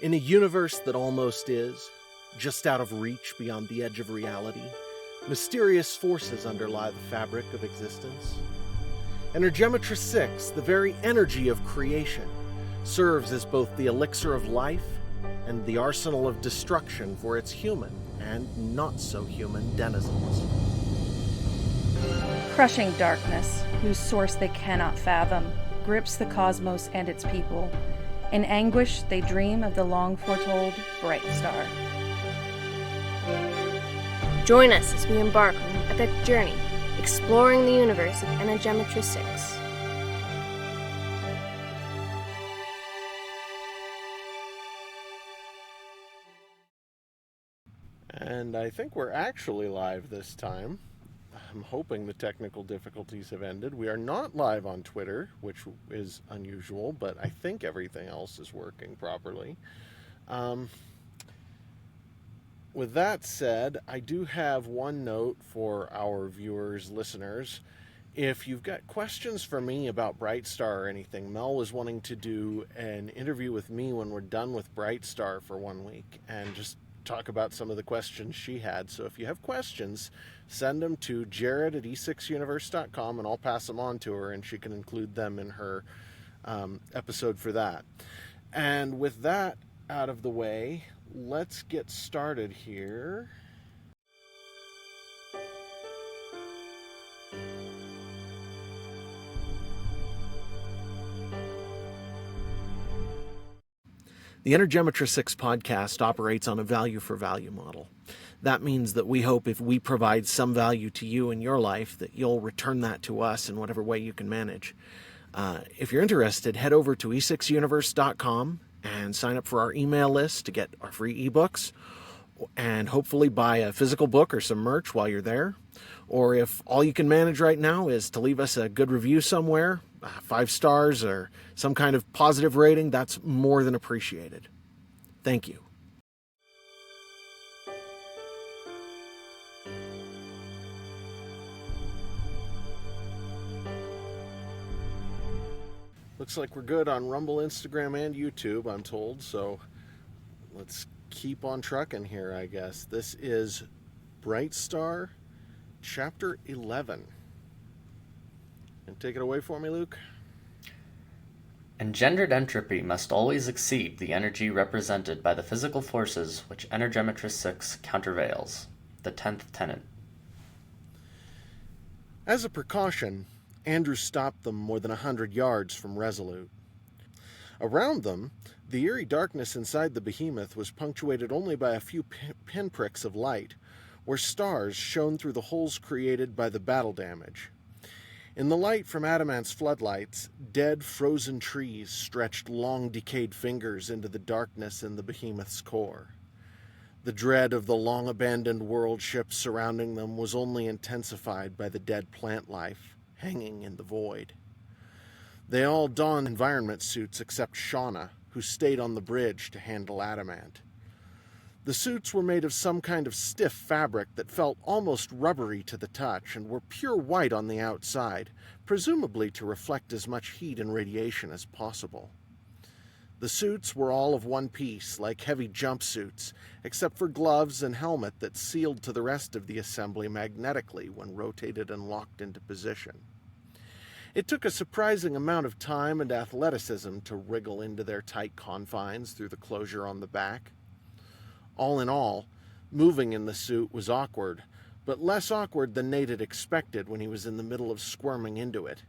In a universe that almost is, just out of reach beyond the edge of reality, mysterious forces underlie the fabric of existence. Energematrice6, the very energy of creation, serves as both the elixir of life and the arsenal of destruction for its human and not-so-human denizens. Crushing darkness, whose source they cannot fathom, grips the cosmos and its people. In anguish, they dream of the long-foretold Brightstar. Join us as we embark on an epic journey, exploring the universe of Energematrice6. And I think we're actually live this time. I'm hoping the technical difficulties have ended. We are not live on Twitter, which is unusual, but I think everything else is working properly. With that said, I do have one note for our viewers, listeners. If you've got questions for me about Brightstar or anything, Mel was wanting to do an interview with me when we're done with Brightstar for 1 week and just talk about some of the questions she had. So if you have questions, send them to jared@e6universe.com and I'll pass them on to her and she can include them in her episode for that. And with that out of the way, let's get started here. The Energematrice6 podcast operates on a value-for-value model. That means that we hope if we provide some value to you in your life, that you'll return that to us in whatever way you can manage. If you're interested, head over to e6universe.com and sign up for our email list to get our free ebooks and hopefully buy a physical book or some merch while you're there. Or if all you can manage right now is to leave us a good review somewhere, 5 stars or some kind of positive rating, that's more than appreciated. Thank you. Looks like we're good on Rumble, Instagram, and YouTube, I'm told, so let's keep on trucking here, I guess. This is Brightstar, Chapter 11. And take it away for me, Luke. Engendered entropy must always exceed the energy represented by the physical forces which Energematrice6 countervails. The 10th tenet. As a precaution, Andrew stopped them more than 100 yards from Resolute. Around them, the eerie darkness inside the behemoth was punctuated only by a few pinpricks of light, where stars shone through the holes created by the battle damage. In the light from Adamant's floodlights, dead, frozen trees stretched long, decayed fingers into the darkness in the behemoth's core. The dread of the long-abandoned world ships surrounding them was only intensified by the dead plant life hanging in the void. They all donned environment suits except Shauna, who stayed on the bridge to handle Adamant. The suits were made of some kind of stiff fabric that felt almost rubbery to the touch and were pure white on the outside, presumably to reflect as much heat and radiation as possible. The suits were all of one piece, like heavy jumpsuits, except for gloves and helmet that sealed to the rest of the assembly magnetically when rotated and locked into position. It took a surprising amount of time and athleticism to wriggle into their tight confines through the closure on the back. All in all, moving in the suit was awkward, but less awkward than Nate had expected when he was in the middle of squirming into it.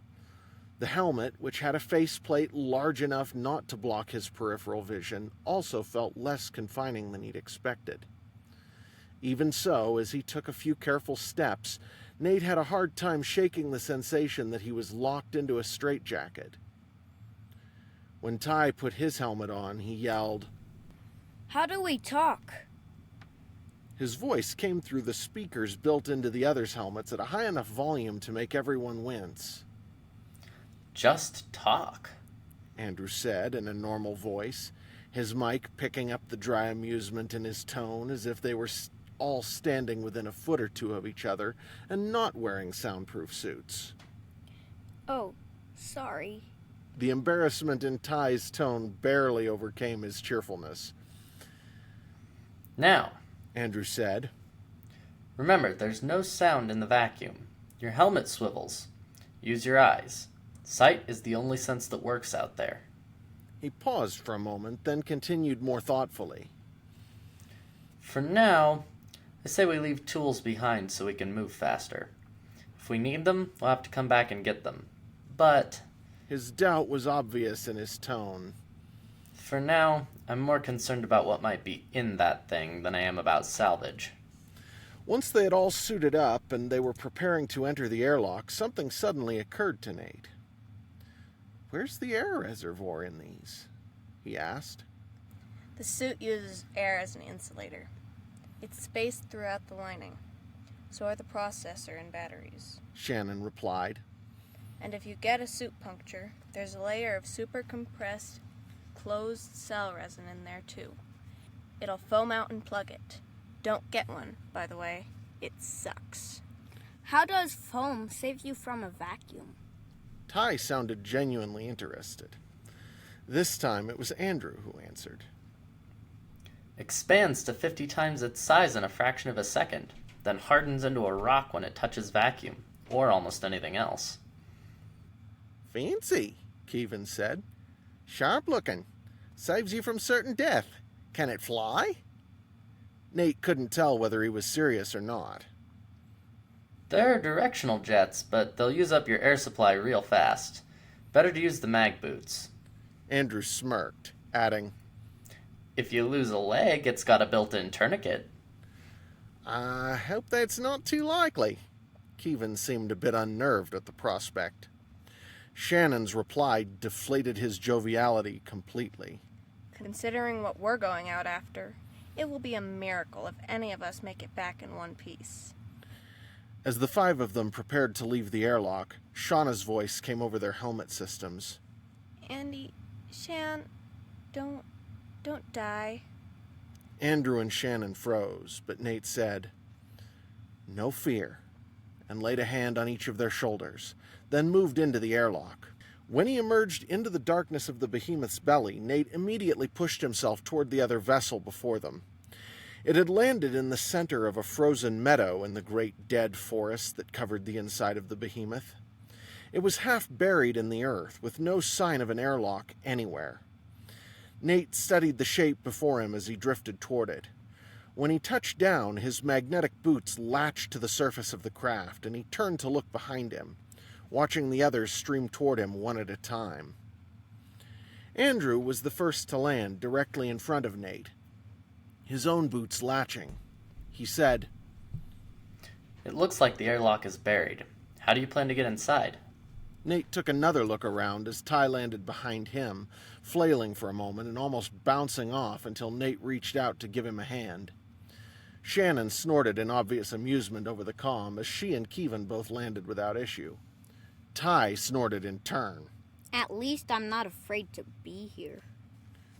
The helmet, which had a faceplate large enough not to block his peripheral vision, also felt less confining than he'd expected. Even so, as he took a few careful steps, Nate had a hard time shaking the sensation that he was locked into a straitjacket. When Ty put his helmet on, he yelled, "How do we talk?" His voice came through the speakers built into the others' helmets at a high enough volume to make everyone wince. Just talk, Andrew said in a normal voice, his mic picking up the dry amusement in his tone as if they were all standing within a foot or two of each other and not wearing soundproof suits. "Oh, sorry." The embarrassment in Ty's tone barely overcame his cheerfulness. Now, Andrew said. remember, there's no sound in the vacuum. Your helmet swivels. Use your eyes. Sight is the only sense that works out there. He paused for a moment, then continued more thoughtfully. For now, I say we leave tools behind so we can move faster. If we need them, we'll have to come back and get them. But His doubt was obvious in his tone. for now, I'm more concerned about what might be in that thing than I am about salvage. Once they had all suited up and they were preparing to enter the airlock, something suddenly occurred to Nate. "Where's the air reservoir in these?" he asked. The suit uses air as an insulator. It's spaced throughout the lining. So are the processor and batteries. Shannon replied. And if you get a suit puncture, there's a layer of super compressed, closed cell resin in there too. It'll foam out and plug it. Don't get one, by the way. It sucks. How does foam save you from a vacuum? Ty sounded genuinely interested. This time it was Andrew who answered. Expands to 50 times its size in a fraction of a second, then hardens into a rock when it touches vacuum, or almost anything else. "Fancy," Keevan said. "Sharp looking. Saves you from certain death. Can it fly?" Nate couldn't tell whether he was serious or not. They're directional jets, but they'll use up your air supply real fast. Better to use the mag boots. Andrew smirked, adding, If you lose a leg, it's got a built-in tourniquet. "I hope that's not too likely." Keevan seemed a bit unnerved at the prospect. Shannon's reply deflated his joviality completely. Considering what we're going out after, it will be a miracle if any of us make it back in one piece. As the five of them prepared to leave the airlock, Shauna's voice came over their helmet systems. Andy, Shan, don't die. Andrew and Shannon froze, but Nate said, "No fear," and laid a hand on each of their shoulders, then moved into the airlock. When he emerged into the darkness of the behemoth's belly, Nate immediately pushed himself toward the other vessel before them. It had landed in the center of a frozen meadow in the great dead forest that covered the inside of the behemoth. It was half buried in the earth, with no sign of an airlock anywhere. Nate studied the shape before him as he drifted toward it. When he touched down, his magnetic boots latched to the surface of the craft, and he turned to look behind him, watching the others stream toward him one at a time. Andrew was the first to land directly in front of Nate, his own boots latching. He said, It looks like the airlock is buried. How do you plan to get inside? Nate took another look around as Ty landed behind him, flailing for a moment and almost bouncing off until Nate reached out to give him a hand. Shannon snorted in obvious amusement over the comm as she and Keevan both landed without issue. Ty snorted in turn. At least I'm not afraid to be here.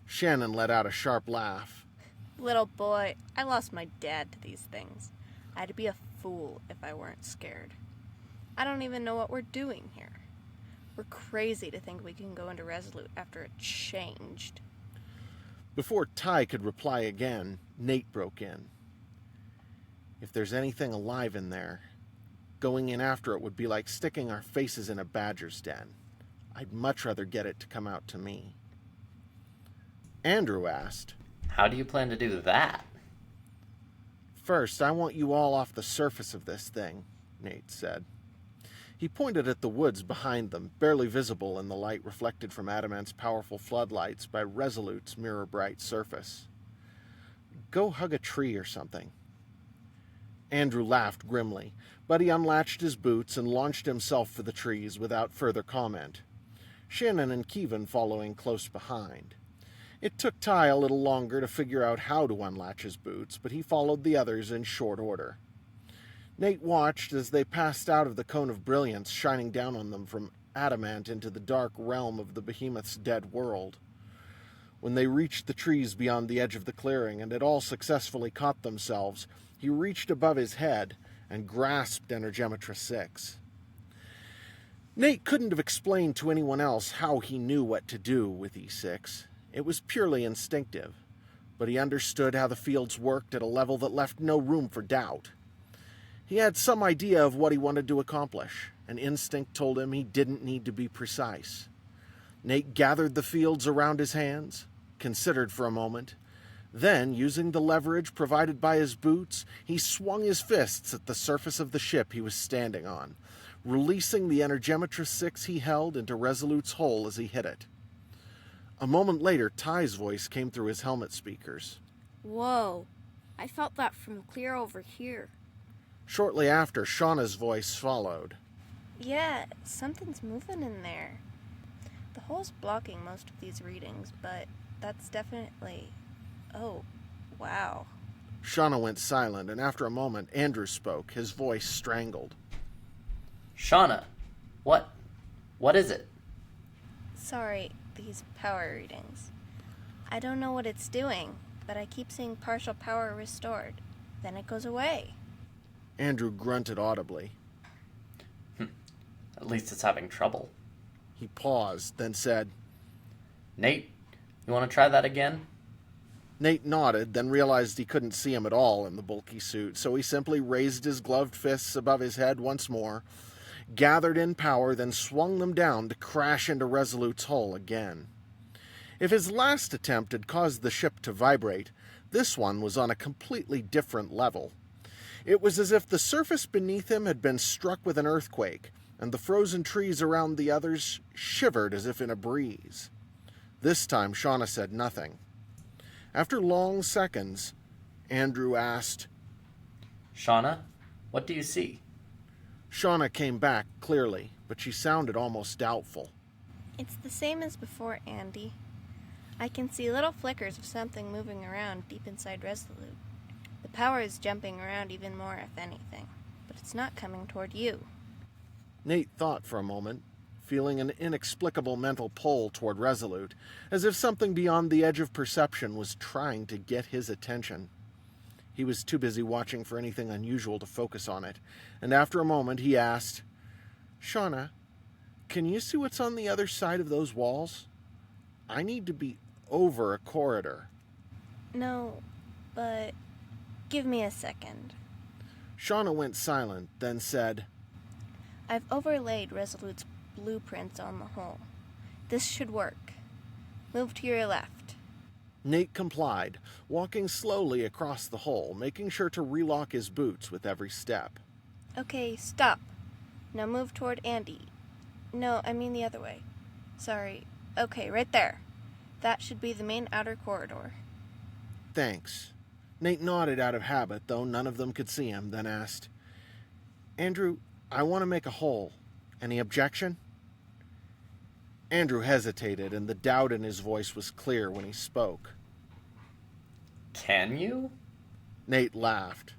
Shannon let out a sharp laugh. Little boy, I lost my dad to these things. I'd be a fool if I weren't scared. I don't even know what we're doing here. We're crazy to think we can go into Resolute after it changed. Before Ty could reply again, Nate broke in. "If there's anything alive in there, going in after it would be like sticking our faces in a badger's den. I'd much rather get it to come out to me." Andrew asked, How do you plan to do that? "First, I want you all off the surface of this thing," Nate said. He pointed at the woods behind them, barely visible in the light reflected from Adamant's powerful floodlights by Resolute's mirror-bright surface. "Go hug a tree or something." Andrew laughed grimly, but he unlatched his boots and launched himself for the trees without further comment. Shannon and Keevan following close behind. It took Ty a little longer to figure out how to unlatch his boots, but he followed the others in short order. Nate watched as they passed out of the cone of brilliance shining down on them from Adamant into the dark realm of the behemoth's dead world. When they reached the trees beyond the edge of the clearing and had all successfully caught themselves, he reached above his head and grasped Energematrice 6. Nate couldn't have explained to anyone else how he knew what to do with E6. It was purely instinctive, but he understood how the fields worked at a level that left no room for doubt. He had some idea of what he wanted to accomplish, and instinct told him he didn't need to be precise. Nate gathered the fields around his hands, considered for a moment. Then, using the leverage provided by his boots, he swung his fists at the surface of the ship he was standing on, releasing the Energematrice6 he held into Resolute's hull as he hit it. A moment later, Ty's voice came through his helmet speakers. Whoa, I felt that from clear over here. Shortly after, Shauna's voice followed. Yeah, something's moving in there. The hole's blocking most of these readings, but that's definitely... Oh, wow. Shauna went silent, and after a moment, Andrew spoke, his voice strangled. Shauna, what is it? Sorry, these power readings. I don't know what it's doing, but I keep seeing partial power restored. Then it goes away. Andrew grunted audibly. At least it's having trouble. He paused, then said, Nate, you want to try that again? Nate nodded, then realized he couldn't see him at all in the bulky suit, so he simply raised his gloved fists above his head once more, gathered in power, then swung them down to crash into Resolute's hull again. If his last attempt had caused the ship to vibrate, this one was on a completely different level. It was as if the surface beneath him had been struck with an earthquake, and the frozen trees around the others shivered as if in a breeze. This time Shauna said nothing. After long seconds, Andrew asked, Shauna, what do you see? Shauna came back clearly, but she sounded almost doubtful. It's the same as before, Andy. I can see little flickers of something moving around deep inside Resolute. The power is jumping around even more, if anything, but it's not coming toward you. Nate thought for a moment, feeling an inexplicable mental pull toward Resolute, as if something beyond the edge of perception was trying to get his attention. He was too busy watching for anything unusual to focus on it, and after a moment he asked, Shauna, can you see what's on the other side of those walls? I need to be over a corridor. No, but give me a second. Shauna went silent, then said, I've overlaid Resolute's blueprints on the hole. This should work. Move to your left. Nate complied, walking slowly across the hole, making sure to relock his boots with every step. Okay, stop. Now move toward Andy. No, I mean the other way. Sorry. Okay, right there. That should be the main outer corridor. Thanks. Nate nodded out of habit, though none of them could see him, then asked, Andrew, I want to make a hole. Any objection? Andrew hesitated, and the doubt in his voice was clear when he spoke. Can you? Nate laughed.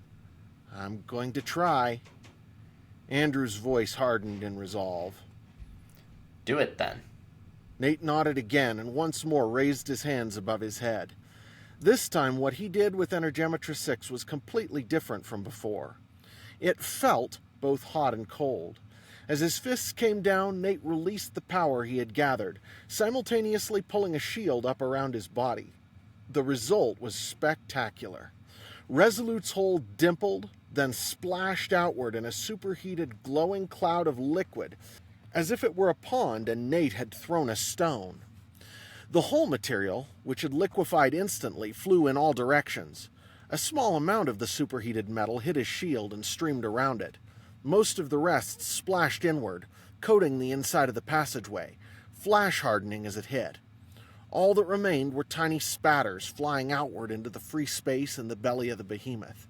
I'm going to try. Andrew's voice hardened in resolve. Do it then. Nate nodded again and once more raised his hands above his head. This time what he did with Energematrice6 was completely different from before. It felt both hot and cold. As his fists came down, Nate released the power he had gathered, simultaneously pulling a shield up around his body. The result was spectacular. Resolute's hull dimpled, then splashed outward in a superheated, glowing cloud of liquid, as if it were a pond and Nate had thrown a stone. The hull material, which had liquefied instantly, flew in all directions. A small amount of the superheated metal hit his shield and streamed around it. Most of the rest splashed inward, coating the inside of the passageway, flash hardening as it hit. All that remained were tiny spatters flying outward into the free space in the belly of the behemoth.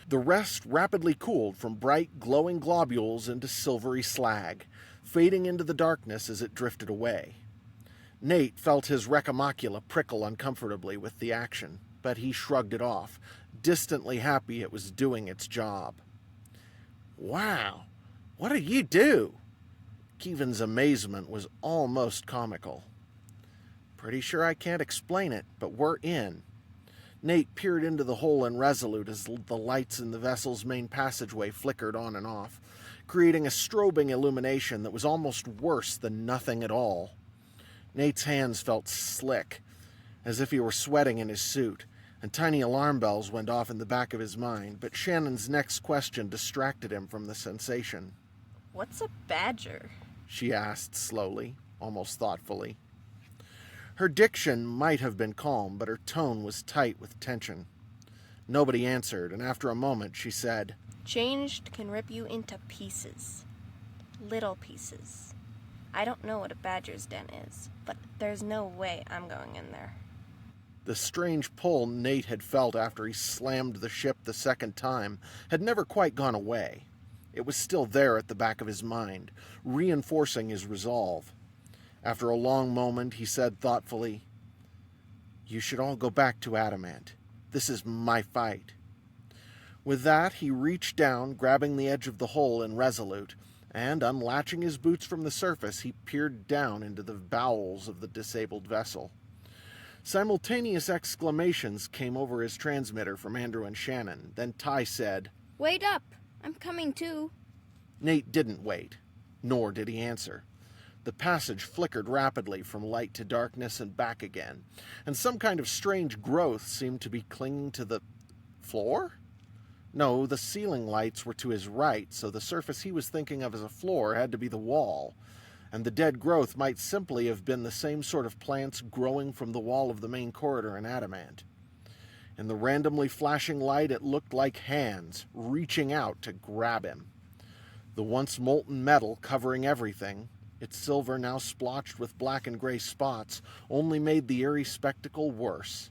The rest rapidly cooled from bright, glowing globules into silvery slag, fading into the darkness as it drifted away. Nate felt his recamacula prickle uncomfortably with the action, but he shrugged it off, distantly happy it was doing its job. Wow, what did you do? Keevan's amazement was almost comical. Pretty sure I can't explain it, but we're in. Nate peered into the hole in Resolute as the lights in the vessel's main passageway flickered on and off, creating a strobing illumination that was almost worse than nothing at all. Nate's hands felt slick, as if he were sweating in his suit, and tiny alarm bells went off in the back of his mind, but Shannon's next question distracted him from the sensation. What's a badger? She asked slowly, almost thoughtfully. Her diction might have been calm, but her tone was tight with tension. Nobody answered, and after a moment she said, Changed can rip you into pieces. Little pieces. I don't know what a badger's den is, but there's no way I'm going in there. The strange pull Nate had felt after he slammed the ship the second time had never quite gone away. It was still there at the back of his mind, reinforcing his resolve. After a long moment, he said thoughtfully, You should all go back to Adamant. This is my fight. With that, he reached down, grabbing the edge of the hull irresolute, and, unlatching his boots from the surface, he peered down into the bowels of the disabled vessel. Simultaneous exclamations came over his transmitter from Andrew and Shannon. Then Ty said, Wait up! I'm coming too. Nate didn't wait, nor did he answer. The passage flickered rapidly from light to darkness and back again, and some kind of strange growth seemed to be clinging to the floor? No, the ceiling lights were to his right, so the surface he was thinking of as a floor had to be the wall, and the dead growth might simply have been the same sort of plants growing from the wall of the main corridor in Adamant. In the randomly flashing light, it looked like hands reaching out to grab him. The once molten metal covering everything, its silver now splotched with black and gray spots, only made the eerie spectacle worse.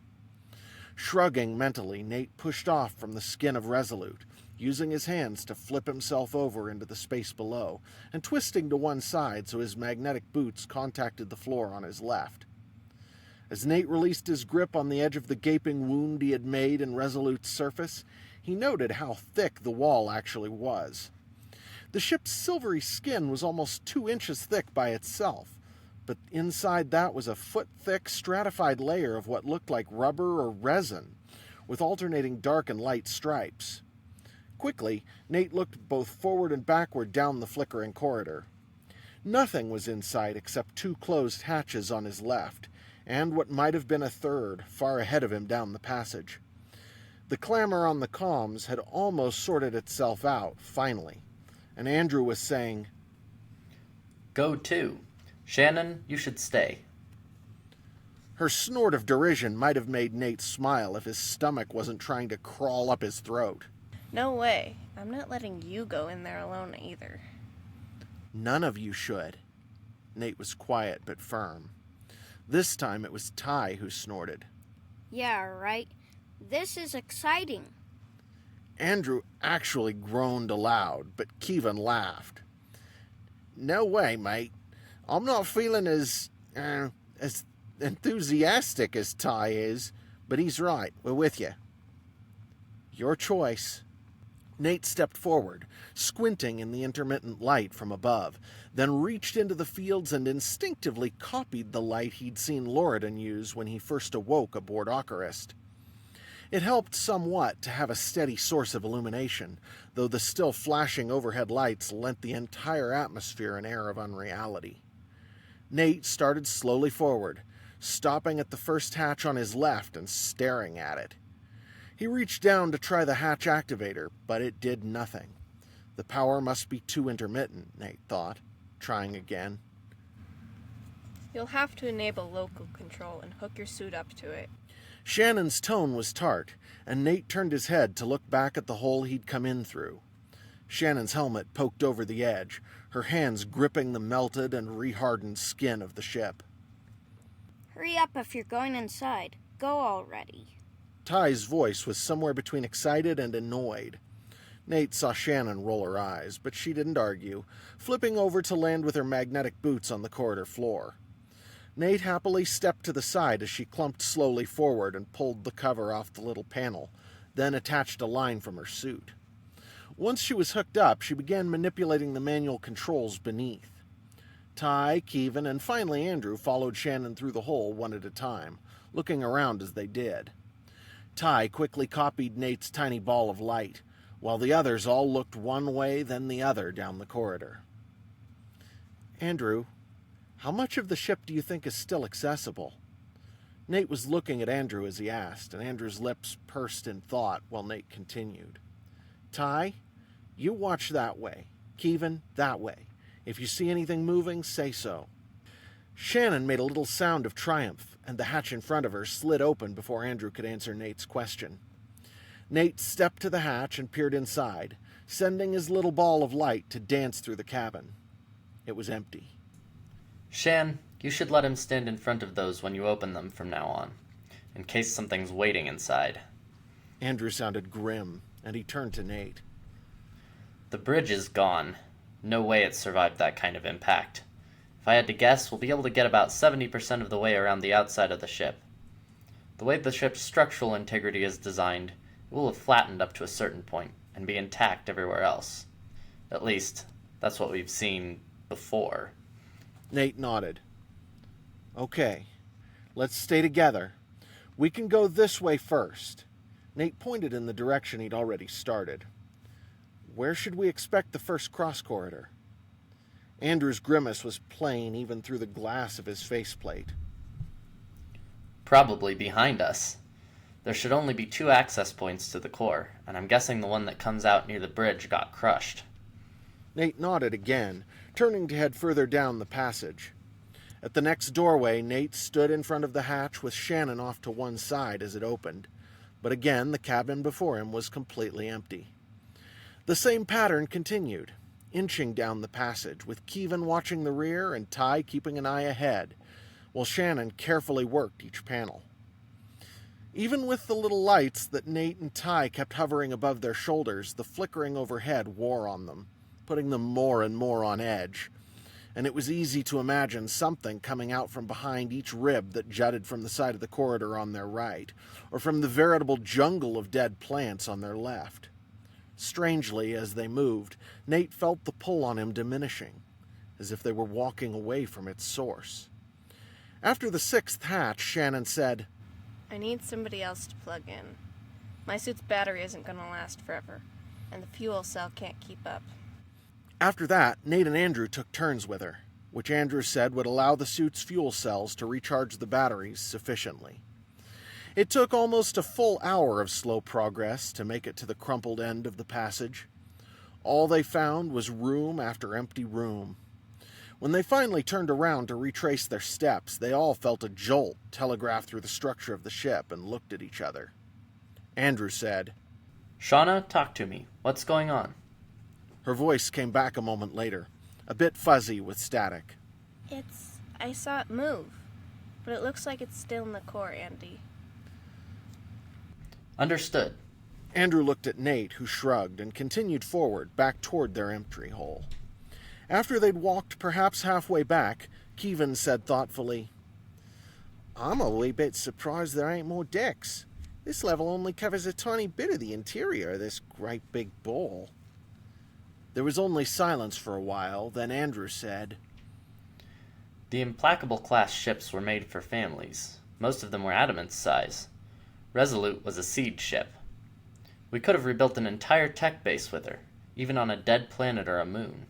Shrugging mentally, Nate pushed off from the skin of Resolute, using his hands to flip himself over into the space below, and twisting to one side so his magnetic boots contacted the floor on his left. As Nate released his grip on the edge of the gaping wound he had made in Resolute's surface, he noted how thick the wall actually was. The ship's silvery skin was almost 2 inches thick by itself, but inside that was a foot-thick stratified layer of what looked like rubber or resin, with alternating dark and light stripes. Quickly, Nate looked both forward and backward down the flickering corridor. Nothing was in sight except 2 closed hatches on his left, and what might have been a third far ahead of him down the passage. The clamor on the comms had almost sorted itself out, finally, and Andrew was saying, Go to. Shannon, you should stay. Her snort of derision might have made Nate smile if his stomach wasn't trying to crawl up his throat. No way. I'm not letting you go in there alone either. None of you should. Nate was quiet but firm. This time it was Ty who snorted. Yeah, right. This is exciting. Andrew actually groaned aloud, but Kevin laughed. No way, mate. I'm not feeling as enthusiastic as Ty is, but he's right. We're with you. Your choice. Nate stepped forward, squinting in the intermittent light from above, then reached into the fields and instinctively copied the light he'd seen Loridan use when he first awoke aboard Ocarist. It helped somewhat to have a steady source of illumination, though the still flashing overhead lights lent the entire atmosphere an air of unreality. Nate started slowly forward, stopping at the first hatch on his left and staring at it. He reached down to try the hatch activator, but it did nothing. The power must be too intermittent, Nate thought, trying again. You'll have to enable local control and hook your suit up to it. Shannon's tone was tart, and Nate turned his head to look back at the hole he'd come in through. Shannon's helmet poked over the edge, her hands gripping the melted and rehardened skin of the ship. Hurry up if you're going inside. Go already. Ty's voice was somewhere between excited and annoyed. Nate saw Shannon roll her eyes, but she didn't argue, flipping over to land with her magnetic boots on the corridor floor. Nate happily stepped to the side as she clumped slowly forward and pulled the cover off the little panel, then attached a line from her suit. Once she was hooked up, she began manipulating the manual controls beneath. Ty, Kevin, and finally Andrew followed Shannon through the hole one at a time, looking around as they did. Ty quickly copied Nate's tiny ball of light, while the others all looked one way then the other down the corridor. "Andrew, how much of the ship do you think is still accessible?" Nate was looking at Andrew as he asked, and Andrew's lips pursed in thought while Nate continued. "Ty, you watch that way. Kevin, that way. If you see anything moving, say so." Shannon made a little sound of triumph, and the hatch in front of her slid open before Andrew could answer Nate's question. Nate stepped to the hatch and peered inside, sending his little ball of light to dance through the cabin. It was empty. Shan, you should let him stand in front of those when you open them from now on, in case something's waiting inside. Andrew sounded grim, and he turned to Nate. The bridge is gone. No way it survived that kind of impact. If I had to guess, we'll be able to get about 70% of the way around the outside of the ship. The way the ship's structural integrity is designed, it will have flattened up to a certain point and be intact everywhere else. At least, that's what we've seen before. Nate nodded. "Okay, let's stay together. We can go this way first." Nate pointed in the direction he'd already started. "Where should we expect the first cross corridor?" Andrew's grimace was plain even through the glass of his faceplate. Probably behind us. There should only be 2 access points to the core, and I'm guessing the one that comes out near the bridge got crushed. Nate nodded again, turning to head further down the passage. At the next doorway, Nate stood in front of the hatch with Shannon off to one side as it opened, but again the cabin before him was completely empty. The same pattern continued, inching down the passage, with Kevin watching the rear and Ty keeping an eye ahead, while Shannon carefully worked each panel. Even with the little lights that Nate and Ty kept hovering above their shoulders, the flickering overhead wore on them, putting them more and more on edge, and it was easy to imagine something coming out from behind each rib that jutted from the side of the corridor on their right, or from the veritable jungle of dead plants on their left. Strangely, as they moved, Nate felt the pull on him diminishing, as if they were walking away from its source. After the 6th hatch, Shannon said, I need somebody else to plug in. My suit's battery isn't going to last forever, and the fuel cell can't keep up. After that, Nate and Andrew took turns with her, which Andrew said would allow the suit's fuel cells to recharge the batteries sufficiently. It took almost a full hour of slow progress to make it to the crumpled end of the passage. All they found was room after empty room. When they finally turned around to retrace their steps, they all felt a jolt telegraph through the structure of the ship and looked at each other. Andrew said, Shauna, talk to me. What's going on? Her voice came back a moment later, a bit fuzzy with static. I saw it move, but it looks like it's still in the core, Andy. Understood. Andrew looked at Nate, who shrugged and continued forward, back toward their entry hole. After they'd walked perhaps halfway back, Kevin said thoughtfully, I'm a wee bit surprised there ain't more decks. This level only covers a tiny bit of the interior of this great big ball. There was only silence for a while, then Andrew said, The Implacable class ships were made for families. Most of them were Adamant's size. Resolute was a seed ship. We could have rebuilt an entire tech base with her, even on a dead planet or a moon.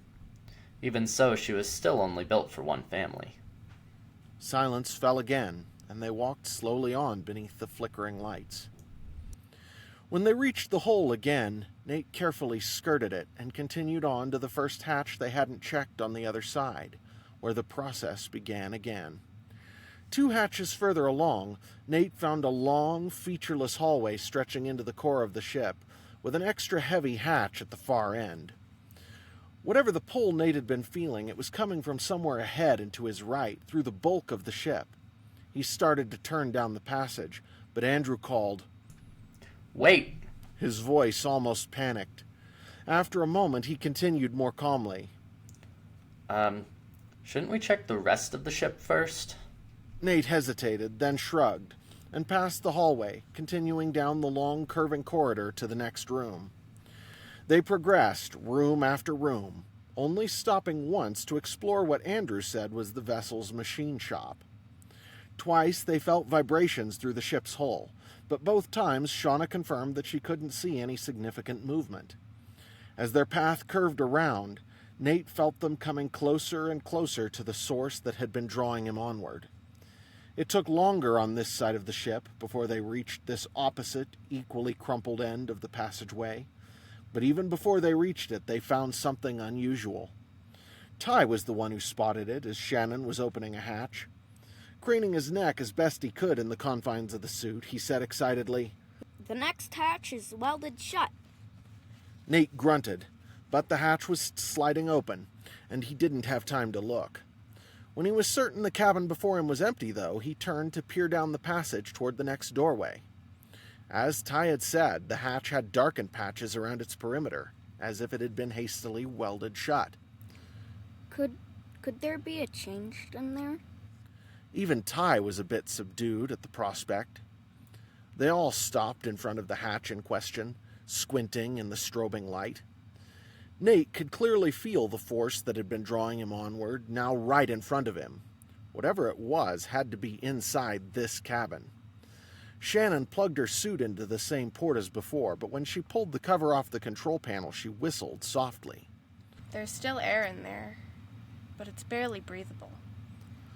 Even so, she was still only built for one family. Silence fell again, and they walked slowly on beneath the flickering lights. When they reached the hole again, Nate carefully skirted it and continued on to the first hatch they hadn't checked on the other side, where the process began again. 2 hatches further along, Nate found a long, featureless hallway stretching into the core of the ship, with an extra heavy hatch at the far end. Whatever the pull Nate had been feeling, it was coming from somewhere ahead and to his right, through the bulk of the ship. He started to turn down the passage, but Andrew called, Wait! His voice almost panicked. After a moment, he continued more calmly. Shouldn't we check the rest of the ship first? Nate hesitated, then shrugged, and passed the hallway, continuing down the long, curving corridor to the next room. They progressed, room after room, only stopping once to explore what Andrew said was the vessel's machine shop. Twice they felt vibrations through the ship's hull, but both times Shauna confirmed that she couldn't see any significant movement. As their path curved around, Nate felt them coming closer and closer to the source that had been drawing him onward. It took longer on this side of the ship before they reached this opposite, equally crumpled end of the passageway, but even before they reached it, they found something unusual. Ty was the one who spotted it as Shannon was opening a hatch. Craning his neck as best he could in the confines of the suit, he said excitedly, The next hatch is welded shut. Nate grunted, but the hatch was sliding open, and he didn't have time to look. When he was certain the cabin before him was empty, though, he turned to peer down the passage toward the next doorway. As Ty had said, the hatch had darkened patches around its perimeter, as if it had been hastily welded shut. Could there be a change in there? Even Ty was a bit subdued at the prospect. They all stopped in front of the hatch in question, squinting in the strobing light. Nate could clearly feel the force that had been drawing him onward, now right in front of him. Whatever it was had to be inside this cabin. Shannon plugged her suit into the same port as before, but when she pulled the cover off the control panel, she whistled softly. There's still air in there, but it's barely breathable.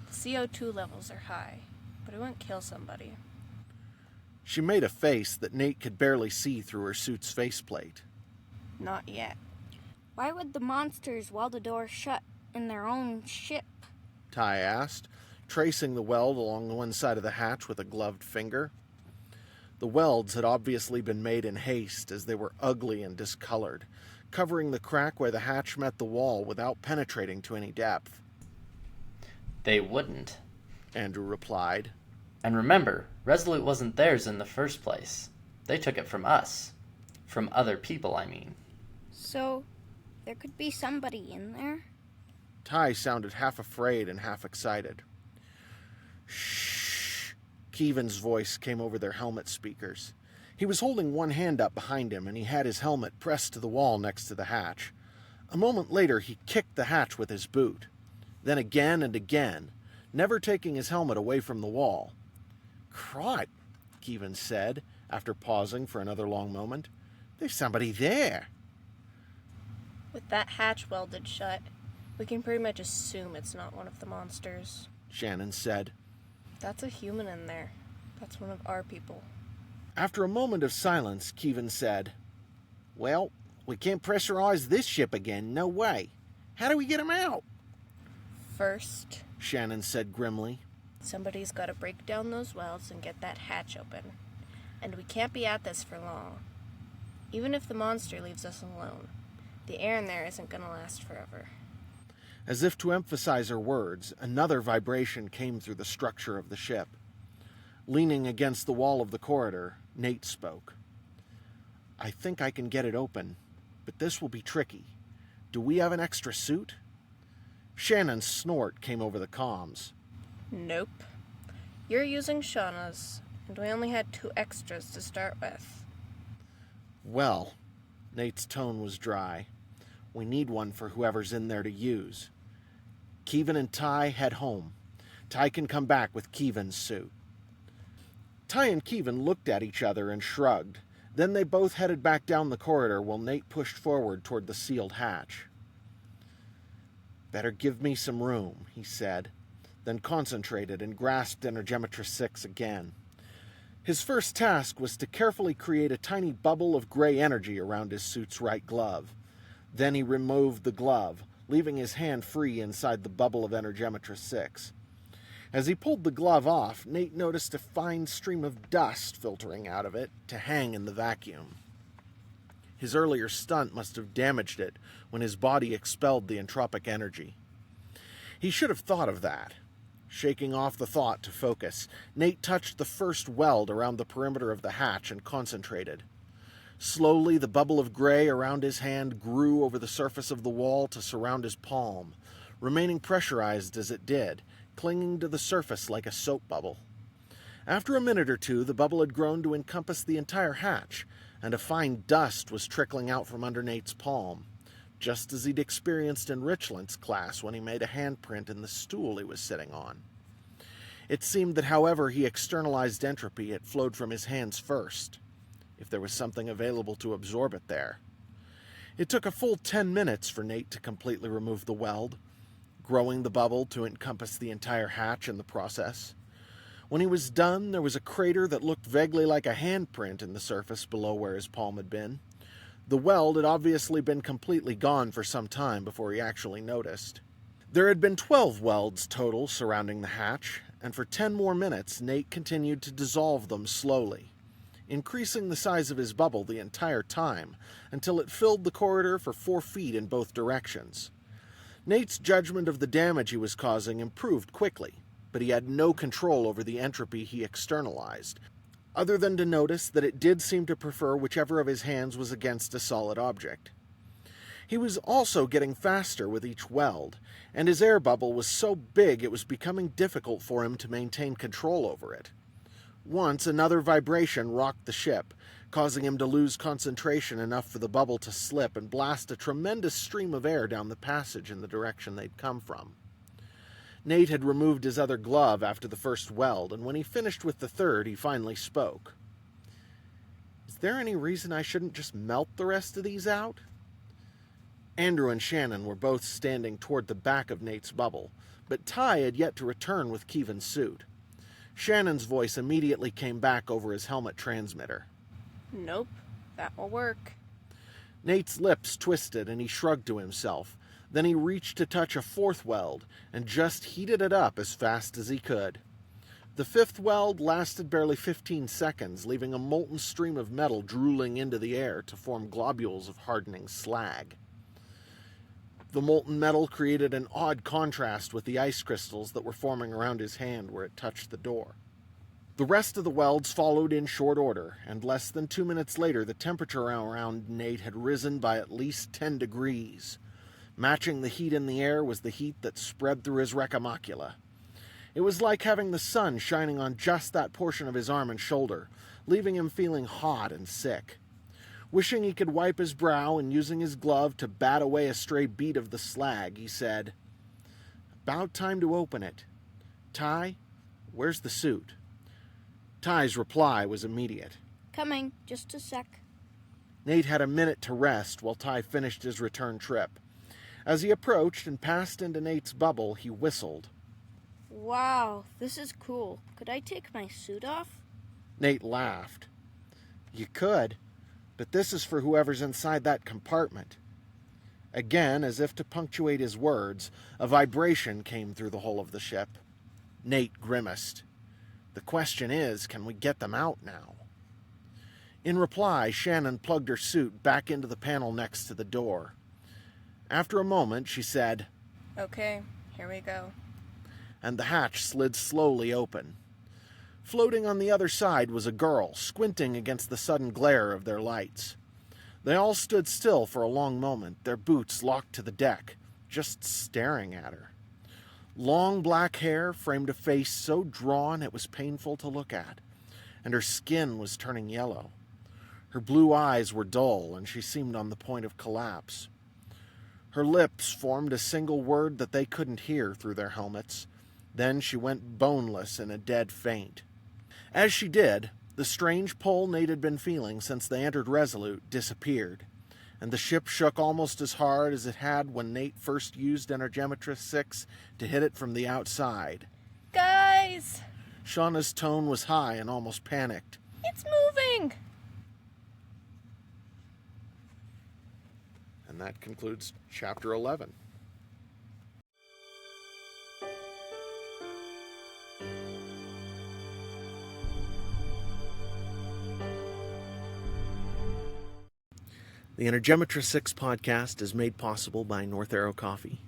The CO2 levels are high, but it won't kill somebody. She made a face that Nate could barely see through her suit's faceplate. Not yet. Why would the monsters weld a door shut in their own ship? Ty asked, tracing the weld along one side of the hatch with a gloved finger. The welds had obviously been made in haste, as they were ugly and discolored, covering the crack where the hatch met the wall without penetrating to any depth. They wouldn't. Andrew replied. And remember, Resolute wasn't theirs in the first place. They took it from us. From other people, I mean. So, there could be somebody in there? Ty sounded half afraid and half excited. Shh! Keevan's voice came over their helmet speakers. He was holding one hand up behind him, and he had his helmet pressed to the wall next to the hatch. A moment later, he kicked the hatch with his boot. Then again and again, never taking his helmet away from the wall. Crot, Keevan said, after pausing for another long moment. There's somebody there. With that hatch welded shut, we can pretty much assume it's not one of the monsters. Shannon said. That's a human in there. That's one of our people. After a moment of silence, Keevan said, Well, we can't pressurize this ship again, no way. How do we get him out? First, Shannon said grimly. somebody's got to break down those welds and get that hatch open. And we can't be at this for long. Even if the monster leaves us alone, the air in there isn't going to last forever. As if to emphasize her words, another vibration came through the structure of the ship. Leaning against the wall of the corridor, Nate spoke. I think I can get it open, but this will be tricky. Do we have an extra suit? Shannon's snort came over the comms. Nope. You're using Shauna's, and we only had 2 extras to start with. Well, Nate's tone was dry. We need one for whoever's in there to use. Keevan and Ty head home. Ty can come back with Keevan's suit. Ty and Keevan looked at each other and shrugged. Then they both headed back down the corridor while Nate pushed forward toward the sealed hatch. Better give me some room, he said, then concentrated and grasped Energematrice6 again. His first task was to carefully create a tiny bubble of gray energy around his suit's right glove. Then he removed the glove, leaving his hand free inside the bubble of Energematrice6. As he pulled the glove off, Nate noticed a fine stream of dust filtering out of it to hang in the vacuum. His earlier stunt must have damaged it when his body expelled the entropic energy. He should have thought of that. Shaking off the thought to focus, Nate touched the first weld around the perimeter of the hatch and concentrated. Slowly, the bubble of gray around his hand grew over the surface of the wall to surround his palm, remaining pressurized as it did, clinging to the surface like a soap bubble. After a minute or two, the bubble had grown to encompass the entire hatch, and a fine dust was trickling out from under Nate's palm, just as he'd experienced in Richland's class when he made a handprint in the stool he was sitting on. It seemed that however he externalized entropy, it flowed from his hands first, if there was something available to absorb it there. It took a full 10 minutes for Nate to completely remove the weld, growing the bubble to encompass the entire hatch in the process. When he was done, there was a crater that looked vaguely like a handprint in the surface below where his palm had been. The weld had obviously been completely gone for some time before he actually noticed. There had been 12 welds total surrounding the hatch, and for 10 more minutes, Nate continued to dissolve them slowly, increasing the size of his bubble the entire time until it filled the corridor for 4 feet in both directions. Nate's judgment of the damage he was causing improved quickly, but he had no control over the entropy he externalized, other than to notice that it did seem to prefer whichever of his hands was against a solid object. He was also getting faster with each weld, and his air bubble was so big it was becoming difficult for him to maintain control over it. Once, another vibration rocked the ship, causing him to lose concentration enough for the bubble to slip and blast a tremendous stream of air down the passage in the direction they'd come from. Nate had removed his other glove after the first weld, and when he finished with the third, he finally spoke. "Is there any reason I shouldn't just melt the rest of these out?" Andrew and Shannon were both standing toward the back of Nate's bubble, but Ty had yet to return with Keevan's suit. Shannon's voice immediately came back over his helmet transmitter. Nope, that will work. Nate's lips twisted and he shrugged to himself. Then he reached to touch a fourth weld and just heated it up as fast as he could. The fifth weld lasted barely 15 seconds, leaving a molten stream of metal drooling into the air to form globules of hardening slag. The molten metal created an odd contrast with the ice crystals that were forming around his hand where it touched the door. The rest of the welds followed in short order, and less than 2 minutes later the temperature around Nate had risen by at least 10 degrees. Matching the heat in the air was the heat that spread through his recta macula. It was like having the sun shining on just that portion of his arm and shoulder, leaving him feeling hot and sick. Wishing he could wipe his brow and using his glove to bat away a stray bead of the slag, he said, "About time to open it. Ty, where's the suit?" Ty's reply was immediate. Coming, just a sec. Nate had a minute to rest while Ty finished his return trip. As he approached and passed into Nate's bubble, he whistled. Wow, this is cool. Could I take my suit off? Nate laughed. "You could, but this is for whoever's inside that compartment." Again, as if to punctuate his words, a vibration came through the hull of the ship. Nate grimaced. "The question is, can we get them out now?" In reply, Shannon plugged her suit back into the panel next to the door. After a moment, she said, Okay, here we go. and the hatch slid slowly open. Floating on the other side was a girl, squinting against the sudden glare of their lights. They all stood still for a long moment, their boots locked to the deck, just staring at her. Long black hair framed a face so drawn it was painful to look at, and her skin was turning yellow. Her blue eyes were dull, and she seemed on the point of collapse. Her lips formed a single word that they couldn't hear through their helmets. Then she went boneless in a dead faint. As she did, the strange pull Nate had been feeling since they entered Resolute disappeared, and the ship shook almost as hard as it had when Nate first used Energematrice6 to hit it from the outside. Guys! Shauna's tone was high and almost panicked. It's moving! And that concludes Chapter 11. The Energematrice6 podcast is made possible by North Arrow Coffee.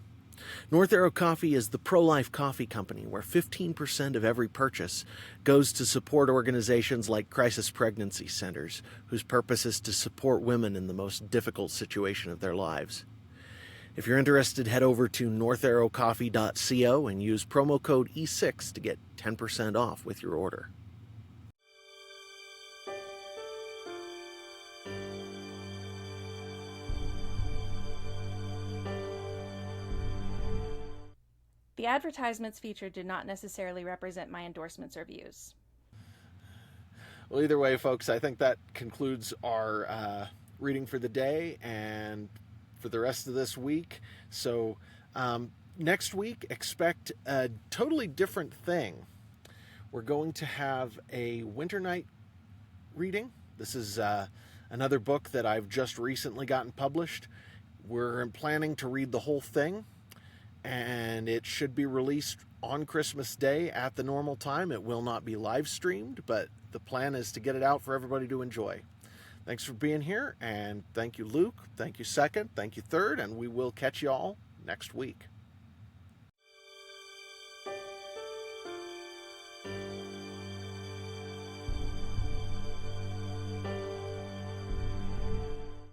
North Arrow Coffee is the pro-life coffee company where 15% of every purchase goes to support organizations like Crisis Pregnancy Centers, whose purpose is to support women in the most difficult situation of their lives. If you're interested, head over to northarrowcoffee.co and use promo code E6 to get 10% off with your order. The The advertisements featured did not necessarily represent my endorsements or views. Well, either way, folks, I think that concludes our reading for the day and for the rest of this week. So next week, expect a totally different thing. We're going to have a Winter Night reading. This is another book that I've just recently gotten published. We're planning to read the whole thing, and it should be released on Christmas Day at the normal time. It will not be live streamed, but the plan is to get it out for everybody to enjoy. Thanks for being here, and thank you, Luke. Thank you, Second. Thank you, Third, and we will catch you all next week.